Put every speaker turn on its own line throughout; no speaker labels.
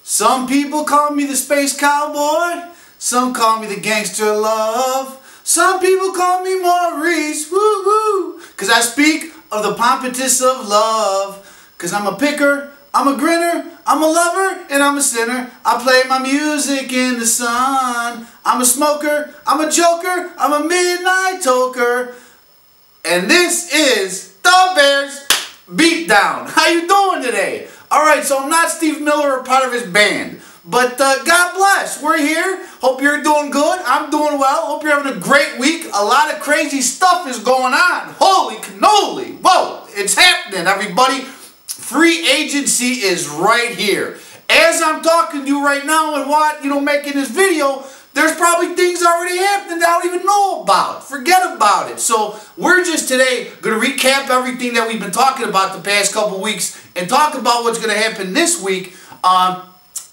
Some people call me the space cowboy. Some call me the gangster of love. Some people call me Maurice, woo woo, cause I speak of the pompatus of love. Cause I'm a picker, I'm a grinner, I'm a lover, and I'm a sinner. I play my music in the sun. I'm a smoker, I'm a joker, I'm a midnight toker. And this is the Bears Beatdown. How you doing today? Alright, so I'm not Steve Miller or part of his band. But God bless, we're here. Hope you're doing good. I'm doing well. Hope you're having a great week. A lot of crazy stuff is going on. Holy cannoli. Whoa, it's happening, everybody. Free agency is right here. As I'm talking to you right now and making this video, there's probably things already happening that I don't even know about. Forget about it. So we're just today going to recap everything that we've been talking about the past couple weeks and talk about what's going to happen this week.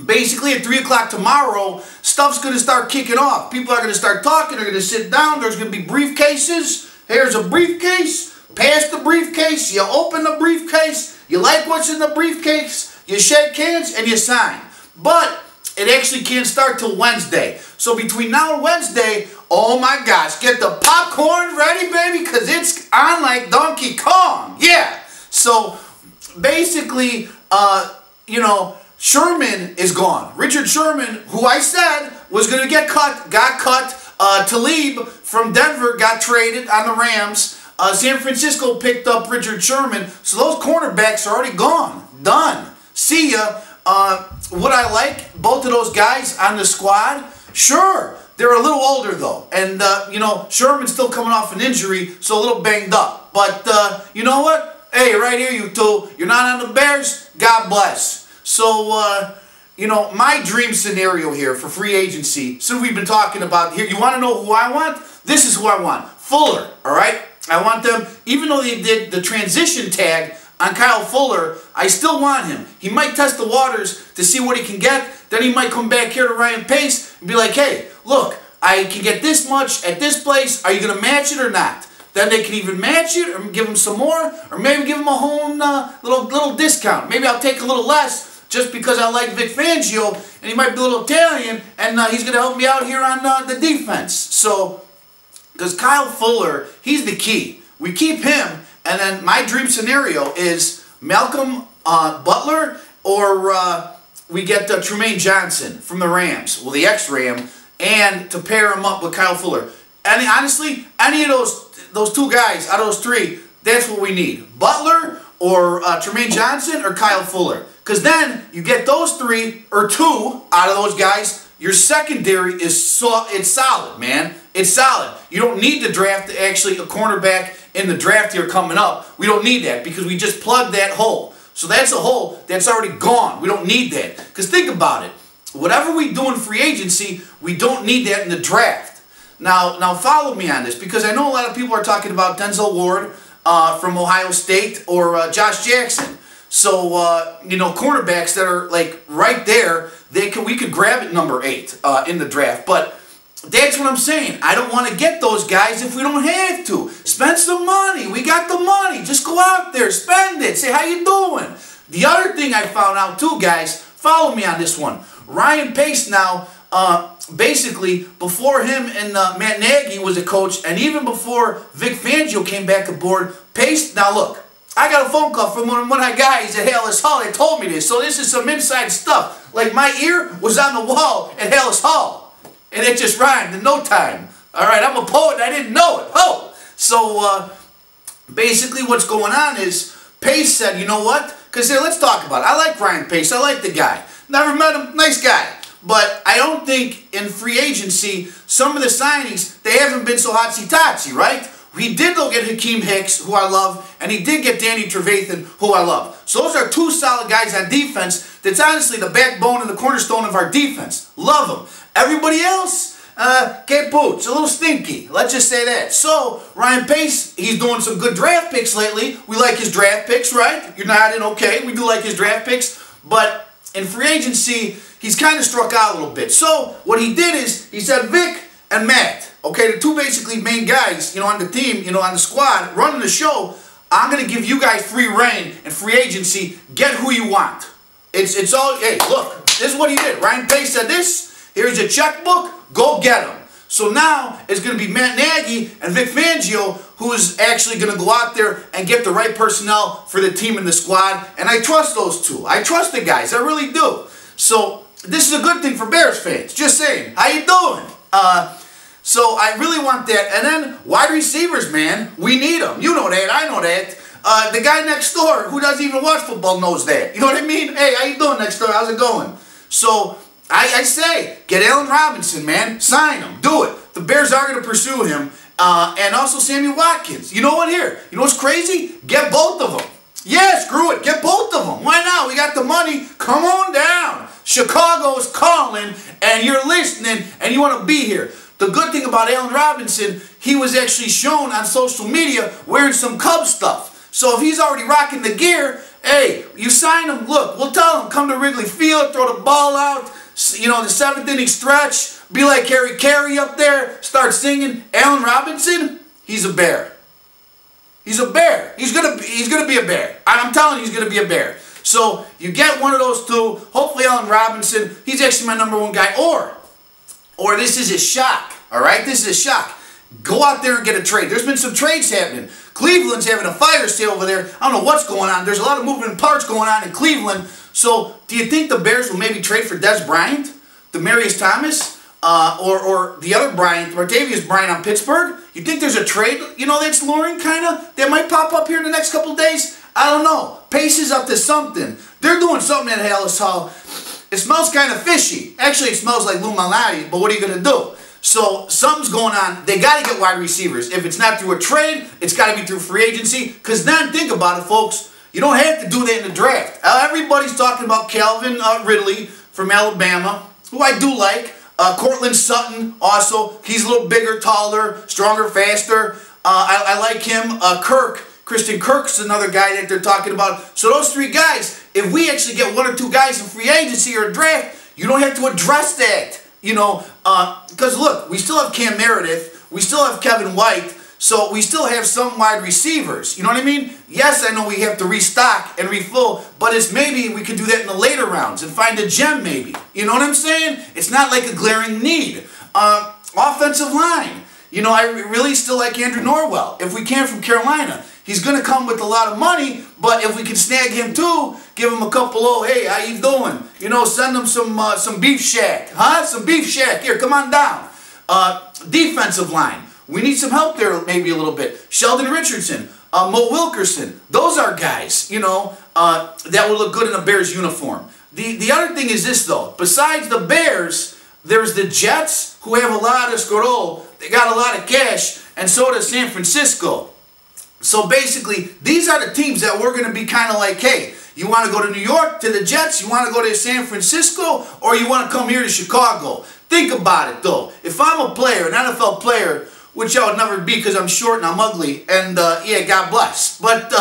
Basically at 3 o'clock tomorrow, stuff's going to start kicking off. People are going to start talking. They're going to sit down. There's going to be briefcases. Here's a briefcase. Pass the briefcase. You open the briefcase. You like what's in the briefcase. You shake hands and you sign. But it actually can't start till Wednesday. So between now and Wednesday, oh my gosh, get the popcorn ready, baby, because it's on like Donkey Kong. Yeah. So basically, Sherman is gone. Richard Sherman, who I said was going to get cut, got cut. Talib from Denver got traded on the Rams. San Francisco picked up Richard Sherman. So those cornerbacks are already gone. Done. See ya. Would I like both of those guys on the squad? Sure. They're a little older though. And, Sherman's still coming off an injury, so a little banged up. But, you know what? Hey, right here, you two. You're not on the Bears? God bless. So, my dream scenario here for free agency, since we've been talking about here, you want to know who I want? This is who I want. Fuller, all right? I want them, even though they did the transition tag on Kyle Fuller, I still want him. He might test the waters to see what he can get. Then he might come back here to Ryan Pace and be like, hey, look, I can get this much at this place. Are you going to match it or not? Then they can even match it or give him some more, or maybe give him a whole little discount. Maybe I'll take a little less just because I like Vic Fangio, and he might be a little Italian, and he's going to help me out here on the defense. So, because Kyle Fuller, he's the key. We keep him, and then my dream scenario is Malcolm Butler, or we get Trumaine Johnson from the Rams, well, the ex-Ram, and to pair him up with Kyle Fuller. And honestly, any of those two guys out of those three, that's what we need. Butler or Trumaine Johnson or Kyle Fuller. Because then you get those three or two out of those guys, your secondary is it's solid, man. It's solid. You don't need to draft actually a cornerback in the draft here coming up. We don't need that because we just plugged that hole. So that's a hole that's already gone. We don't need that. Because think about it. Whatever we do in free agency, we don't need that in the draft. Now follow me on this, because I know a lot of people are talking about Denzel Ward from Ohio State or Josh Jackson. So, cornerbacks that are like right there, we could grab at number 8 in the draft. But that's what I'm saying. I don't want to get those guys if we don't have to. Spend some money. We got the money. Just go out there, spend it. Say, how you doing? The other thing I found out too, guys, follow me on this one. Ryan Pace now, basically, before him and Matt Nagy was a coach, and even before Vic Fangio came back aboard, Pace, now look, I got a phone call from one of my guys at Halas Hall. They told me this, so this is some inside stuff. Like my ear was on the wall at Halas Hall, and it just rhymed in no time. All right, I'm a poet and I didn't know it. Oh, so basically what's going on is Pace said, you know what? Because let's talk about it. I like Ryan Pace. I like the guy. Never met him. Nice guy. But I don't think in free agency, some of the signings, they haven't been so hotsy-totsy, right? He did go get Hakeem Hicks, who I love, and he did get Danny Trevathan, who I love. So those are two solid guys on defense. That's honestly the backbone and the cornerstone of our defense. Love them. Everybody else, que poots, a little stinky. Let's just say that. So Ryan Pace, he's doing some good draft picks lately. We like his draft picks, right? You're nodding okay. We do like his draft picks. But in free agency, he's kind of struck out a little bit. So what he did is he said, Vic and Matt, okay, the two basically main guys, on the team, on the squad, running the show, I'm going to give you guys free reign and free agency. Get who you want. It's all, hey, look, This is what he did. Ryan Pace said this. Here's your checkbook. Go get him. So now it's going to be Matt Nagy and Vic Fangio who is actually going to go out there and get the right personnel for the team and the squad. And I trust those two. I trust the guys. I really do. So this is a good thing for Bears fans. Just saying. How you doing? So I really want that. And then wide receivers, man. We need them. You know that. I know that. The guy next door who doesn't even watch football knows that. You know what I mean? Hey, how you doing next door? How's it going? So I say, get Allen Robinson, man. Sign him. Do it. The Bears are going to pursue him. And also Sammy Watkins. You know what here? You know what's crazy? Get both of them. Yeah, screw it. Get both of them. Why not? We got the money. Come on down. Chicago's calling, and you're listening, and you want to be here. The good thing about Allen Robinson, he was actually shown on social media wearing some Cubs stuff. So if he's already rocking the gear, hey, you sign him. Look, we'll tell him, come to Wrigley Field, throw the ball out, you know, the 7th inning stretch, be like Harry Carey up there, start singing. Allen Robinson, he's a Bear. He's a Bear. He's gonna be a Bear. I'm telling you, he's gonna be a Bear. So you get one of those two. Hopefully Allen Robinson. He's actually my #1 guy. Or this is a shock. All right, this is a shock. Go out there and get a trade. There's been some trades happening. Cleveland's having a fire sale over there. I don't know what's going on. There's a lot of moving parts going on in Cleveland. So do you think the Bears will maybe trade for Dez Bryant, Demaryius Thomas, or the other Bryant, Martavius Bryant on Pittsburgh? You think there's a trade, you know, that's luring kind of? That might pop up here in the next couple of days? I don't know. Pace is up to something. They're doing something at Halas Hall. It smells kind of fishy. Actually, it smells like Lou Malnati, but what are you going to do? So something's going on. They got to get wide receivers. If it's not through a trade, it's got to be through free agency. Because then, think about it, folks. You don't have to do that in the draft. Everybody's talking about Calvin Ridley from Alabama, who I do like. Cortland Sutton, also. He's a little bigger, taller, stronger, faster. I like him. Christian Kirk's another guy that they're talking about. So those 3 guys, if we actually get 1 or 2 guys in free agency or a draft, you don't have to address that. You know, because look, we still have Cam Meredith. We still have Kevin White. So we still have some wide receivers. You know what I mean? Yes, I know we have to restock and refill, but it's maybe we could do that in the later rounds and find a gem maybe. You know what I'm saying? It's not like a glaring need. Offensive line. You know, I really still like Andrew Norwell. If we can from Carolina, he's going to come with a lot of money, but if we can snag him too, give him a couple, oh, hey, how you doing? You know, send him some beef shack. Huh? Some beef shack. Here, come on down. Defensive line. We need some help there maybe a little bit. Sheldon Richardson, Mo Wilkerson. Those are guys, you know, that will look good in a Bears uniform. The other thing is this, though. Besides the Bears, there's the Jets, who have a lot of scroll. They got a lot of cash, and so does San Francisco. So basically, these are the teams that we're going to be kind of like, hey, you want to go to New York, to the Jets, you want to go to San Francisco, or you want to come here to Chicago. Think about it, though. If I'm a player, an NFL player, which I would never be because I'm short and I'm ugly, and yeah, God bless. But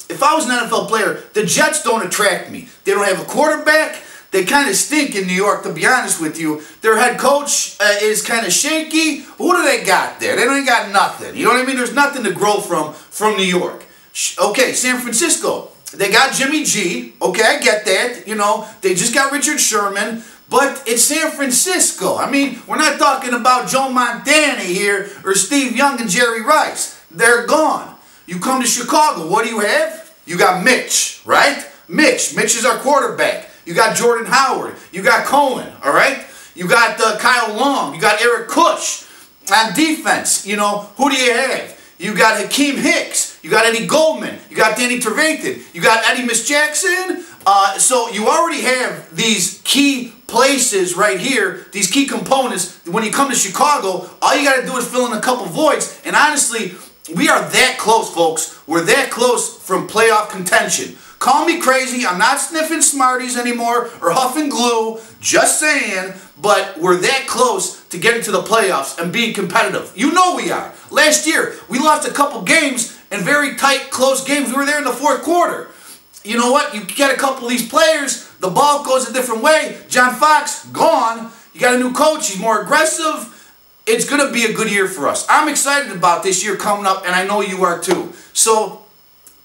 if I was an NFL player, the Jets don't attract me. They don't have a quarterback. They kind of stink in New York, to be honest with you. Their head coach is kind of shaky. Who do they got there? They don't got nothing. You know what I mean? There's nothing to grow from New York. Okay, San Francisco. They got Jimmy G. Okay, I get that. You know, they just got Richard Sherman. But it's San Francisco. I mean, we're not talking about Joe Montana here or Steve Young and Jerry Rice. They're gone. You come to Chicago. What do you have? You got Mitch, right? Mitch is our quarterback. You got Jordan Howard. You got Cohen, all right? You got Kyle Long. You got Eric Kush. On defense, you know, who do you have? You got Hakeem Hicks. You got Eddie Goldman. You got Danny Trevathan. You got Eddie Miss Jackson. So you already have these key places right here, these key components. When you come to Chicago, all you got to do is fill in a couple voids. And honestly, we are that close, folks. We're that close from playoff contention. Call me crazy. I'm not sniffing Smarties anymore or huffing glue. Just saying. But we're that close to getting to the playoffs and being competitive. You know we are. Last year, we lost a couple games in very tight, close games. We were there in the 4th quarter. You know what? You get a couple of these players, the ball goes a different way. John Fox, gone. You got a new coach. He's more aggressive. It's going to be a good year for us. I'm excited about this year coming up, and I know you are too. So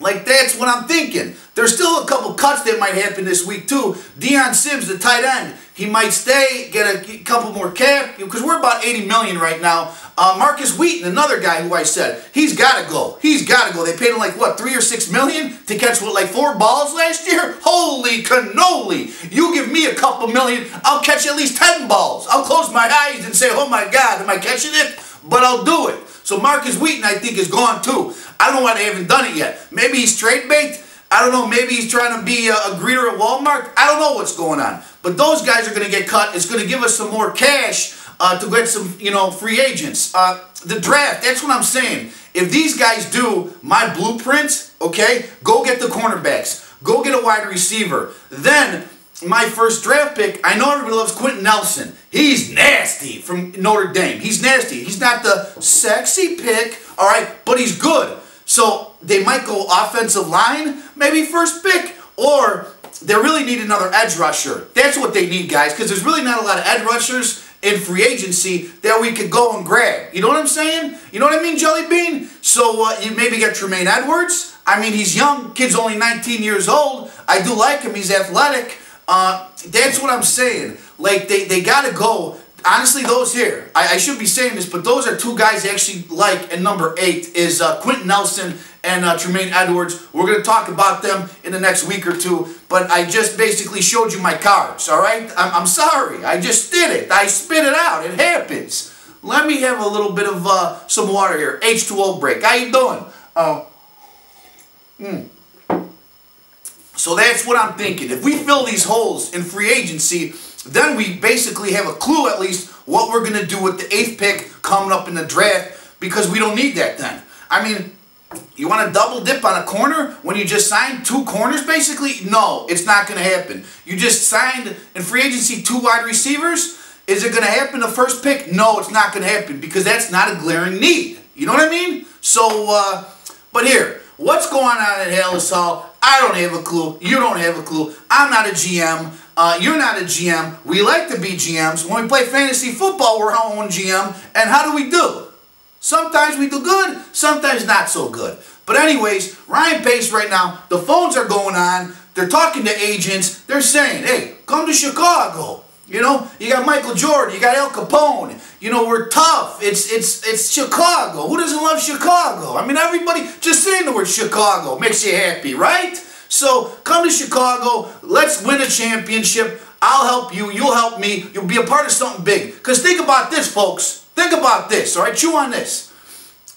Like, that's what I'm thinking. There's still a couple cuts that might happen this week, too. Deion Sims, the tight end, he might stay, get a couple more cap, because we're about $80 million right now. Marcus Wheaton, another guy who I said, he's got to go. He's got to go. They paid him like, what, $3 or $6 million to catch, what, like 4 balls last year? Holy cannoli. You give me a couple million, I'll catch at least 10 balls. I'll close my eyes and say, oh my God, am I catching it? But I'll do it. So Marcus Wheaton, I think, is gone too. I don't know why they haven't done it yet. Maybe he's trade bait. I don't know. Maybe he's trying to be a greeter at Walmart. I don't know what's going on. But those guys are going to get cut. It's going to give us some more cash to get some, free agents. The draft, that's what I'm saying. If these guys do my blueprint, okay, go get the cornerbacks. Go get a wide receiver. Then my first draft pick, I know everybody loves Quentin Nelson. He's nasty from Notre Dame. He's nasty. He's not the sexy pick, all right, but he's good. So they might go offensive line, maybe first pick, or they really need another edge rusher. That's what they need, guys, because there's really not a lot of edge rushers in free agency that we could go and grab. You know what I'm saying? You know what I mean, Jelly Bean? So you maybe get Tremaine Edwards. I mean, he's young. Kid's only 19 years old. I do like him. He's athletic. That's what I'm saying. Like, they got to go. Honestly, those here, I should be saying this, but those are two guys I actually like. And number 8 is Quentin Nelson and Tremaine Edwards. We're going to talk about them in the next week or two. But I just basically showed you my cards, all right? I'm sorry. I just did it. I spit it out. It happens. Let me have a little bit of some water here. H2O break. How you doing? So that's what I'm thinking. If we fill these holes in free agency, then we basically have a clue at least what we're going to do with the 8th pick coming up in the draft, because we don't need that then. I mean, you want to double dip on a corner when you just signed 2 corners basically? No, it's not going to happen. You just signed in free agency 2 wide receivers. Is it going to happen the first pick? No, it's not going to happen, because that's not a glaring need. You know what I mean? So, but here, what's going on at Halas Hall? I don't have a clue. You don't have a clue. I'm not a GM. You're not a GM. We like to be GMs. When we play fantasy football, we're our own GM. And how do we do? Sometimes we do good, sometimes not so good. But anyways, Ryan Pace right now, the phones are going on. They're talking to agents. They're saying, hey, come to Chicago. You know, you got Michael Jordan, you got Al Capone. You know, we're tough. It's Chicago. Who doesn't love Chicago? I mean, everybody, just saying the word Chicago makes you happy, right? So come to Chicago. Let's win a championship. I'll help you. You'll help me. You'll be a part of something big. Because think about this, folks. Think about this, all right? Chew on this.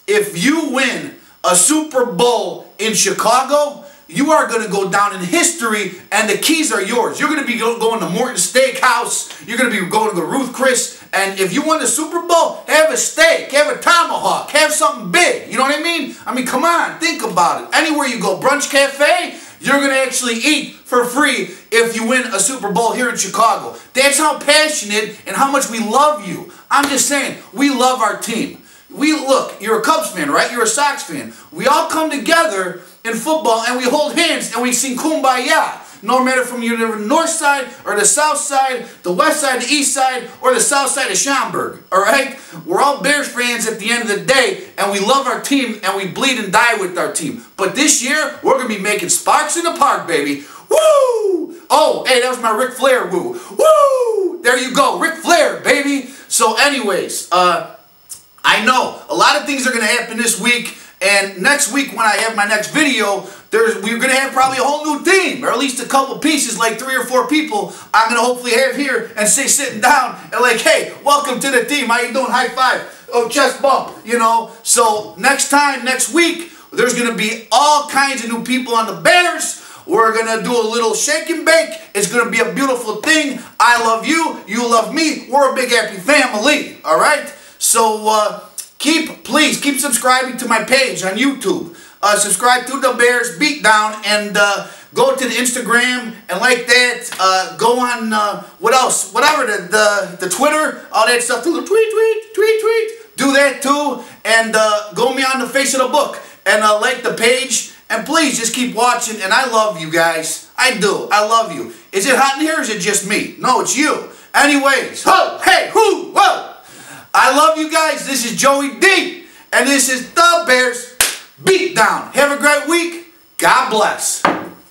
If you win a Super Bowl in Chicago, you are going to go down in history, and the keys are yours. You're going to be going to Morton Steakhouse. You're going to be going to Ruth Chris. And if you won the Super Bowl, have a steak, have a tomahawk, have something big. You know what I mean? I mean, come on, think about it. Anywhere you go, Brunch Cafe, you're going to actually eat for free if you win a Super Bowl here in Chicago. That's how passionate and how much we love you. I'm just saying, we love our team. Look, you're a Cubs fan, right? You're a Sox fan. We all come together in football and we hold hands and we sing Kumbaya. No matter from you the north side or the south side, the west side, the east side, or the south side of Schaumburg, all right? We're all Bears fans at the end of the day, and we love our team, and we bleed and die with our team. But this year, we're going to be making sparks in the park, baby. Woo! Oh, hey, that was my Ric Flair woo. Woo! There you go, Ric Flair, baby. So anyways, I know a lot of things are going to happen this week. And next week when I have my next video, we're going to have probably a whole new team, or at least a couple pieces, like 3 or 4 people I'm going to hopefully have here and say sitting down and like, hey, welcome to the team. How you doing? High five. Oh, chest bump, you know. So next week, there's going to be all kinds of new people on the Bears. We're going to do a little shake and bake. It's going to be a beautiful thing. I love you. You love me. We're a big happy family, all right? So, please keep subscribing to my page on YouTube. Subscribe to the Bears Beatdown, and go to the Instagram and like that. Go on what else? Whatever, the Twitter, all that stuff. Do the tweet. Do that too, and go me on the face of the book and like the page. And please just keep watching. And I love you guys. I do. I love you. Is it hot in here? Or is it just me? No, it's you. Anyways, ho, hey, hoo, whoa. I love you guys. This is Joey D. And this is the Bears Beatdown. Have a great week. God bless.